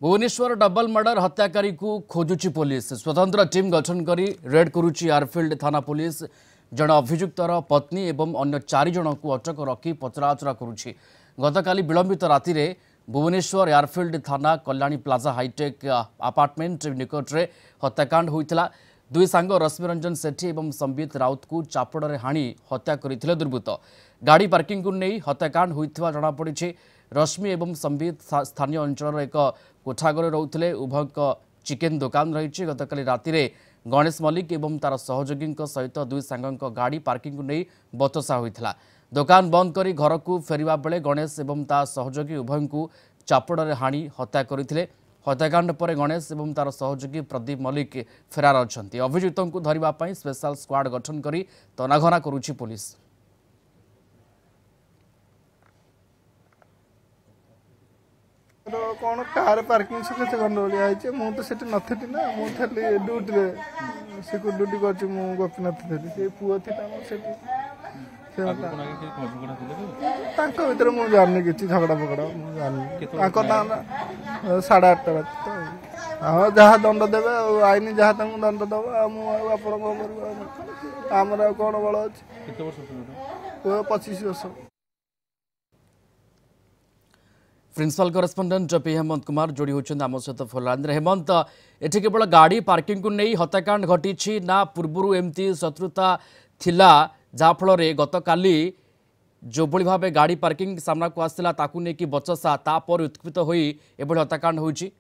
Bhubaneswar double murder हत्याकारी को खोजुची police स्वतंत्र team गठन करी रेड करुची एयरफील्ड थाना पुलिस जन अभियुक्तर पत्नी एवं अन्य 4 जन को अटक रखी पचराउचरा करुची। गतकाली विलंबित राति रे भुवनेश्वर एयरफील्ड थाना कल्याणी प्लाजा हाईटेक अपार्टमेंट निकट में हत्याकांड होता। दुई सांग रश्मिरंजन सेठी एवं संबित राउत को चापड़े हाणी हत्या करथिले दुर्बृत्त। गाड़ी पार्किंग को नहीं हत्याकांड होता जमापड़ी। रश्मि एवं संबित स्थानीय अंचल एक कोठाघर रोते। उभय चिकेन दुकान रही। गतकाली राति रे गणेश मल्लिक एवं तार सहयोगी सहित दुई सांग गाड़ी पार्किंग को नहीं बतसा होता। दुकान बंद करी घर को फेरिबा बेले गणेश एवं ता सहयोगी उभय को चापड़े हाणी हत्या करथिले। हत्याकांड पर गणेश एवं तार सहयोगी प्रदीप मल्लिक फेरार अछंती। अभियुक्तों को धरिबा पई स्पेशल स्क्वाड गठन करी तनाघना करुछि पुलिस। कौन कार पार्किंग से केते गंडोली आइचे मु तो सेठी नथि ना मु थली ड्यूटी रे सिक्योरिटी ड्यूटी करछि मु गोपीनाथ थली से पुओ थी ताम सेठी तांको भीतर मु जाननी किछि झगड़ा पकड़ा मु जाननी तांको ना 8:30 बजे हां जहा दंड देबे आईनी जहा तांको दंड दबा मु आपण को करबा हमरा कोन बळ अछि केते वर्ष 25 वर्ष। Principal correspondent P Hemant Kumar जोड़ी होती आम सहित फोन लाइन। हेमंत, एठी केवल गाड़ी पार्किंग को नहीं हत्याकांड घटी ना पूर्वर एमती शत्रुता थिला जाफल गतकाली जो भली भाव गाड़ी पार्किंग सामना को आसला ताकू नहीं बचसा तापर उत्कृत होई एभली हत्याकांड होई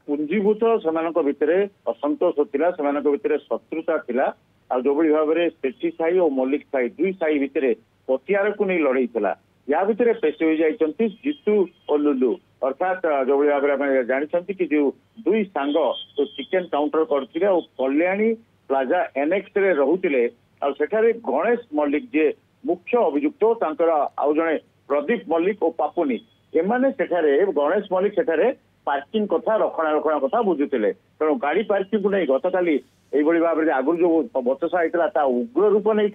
पुंजीभूत सेमानक भितरे असंतोष थिला सेमानक भितरे शत्रुता थिला आ जो भली भाव सेठी साई और मल्लिक साई दुई साई भितरे पतियार को नहीं लड़ाई थिला। या भितर पेशी हो जाती जीतू और लुलु अर्थात जो भाव में जानते कि जो दुई सांग तो चिकेन काउंटर करते और कल्याणी प्लाजा एनेक्स रे रोते सेठारे गणेश मल्लिक जे मुख्य अभियुक्त आउ जड़े प्रदीप मल्लिक और पापुनी एमाने सेठारे गणेश मल्लिक सेठारे पार्किंग कथा रखणा कथा बुझुते। तेणु गाड़ी पार्किंग को नहीं गतकाली यही भाव में आगुरी जो बचसा होता उग्र रूप नहीं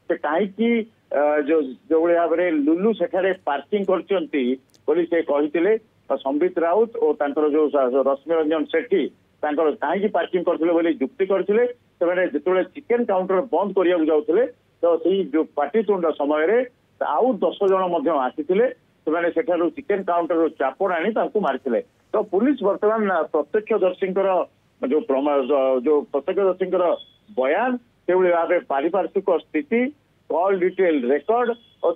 से कहीं जो भाव में लुलु सेठारे पार्किंग करते संबित राउत और जो रश्मिरंजन सेठी कहीं पार्किंग करते जुक्ति करते जो चिकेन काउंटर बंद करने जाते तो सही जो पाटितुंड समय आउ 10 जन आसी सेठारू चिकेन काउंटर चापड़ आनी मारी। तो पुलिस बर्तमान प्रत्यक्षदर्शी जो प्रत्यक्षदर्शी बयान से भाव में पारिपार्श्विक स्थिति कॉल डिटेल रेकर्ड और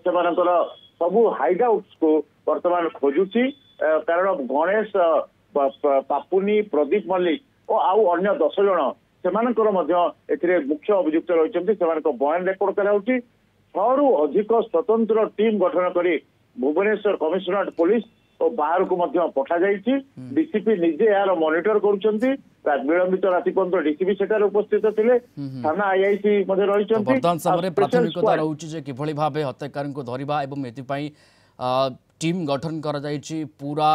सबू हाइडआउट्स को बर्तमान खोजुची कारण गणेश पापुनी प्रदीप मल्लिक और आउ अन्य 10 जन से मुख्य अभियुक्त रही बयान रेकर्ड कराऊँगी। 6 रु अधिक स्वतंत्र टीम गठन करी भुवनेश्वर कमिशनरेट पुलिस और बाहर को पठा जाइए। डीसीपी निजे यार मॉनिटर करुँच विलंबित राति पर्यंत डीसीपी सेठार उपस्थित थे थाना आईआईसी रही। वर्तमान समय प्राथमिकता रोचे किभली भाव हत्याकारी को धरवा एवं टीम गठन कर पूरा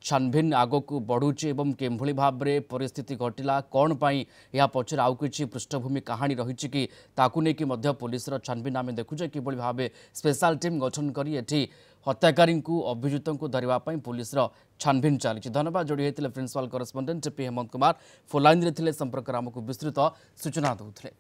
छानभिन आग को बढ़ुची एवं केभली भाव में परिस्थिति घटिला कौन पाई या पचर आउ कि पृष्ठभूमि कहानी रही कि ताकू नहीं कि पुलिस छानभिन आम देखुचे किभली भाव स्पेशल टीम गठन करी एठी हत्याकारी को अभियुक्तों को धरवाई पुलिस छानभिन चली। धन्यवाद जोड़ी होते principal correspondent P Hemant Kumar phone line रे संपर्क आमको विस्तृत सूचना दूसरे।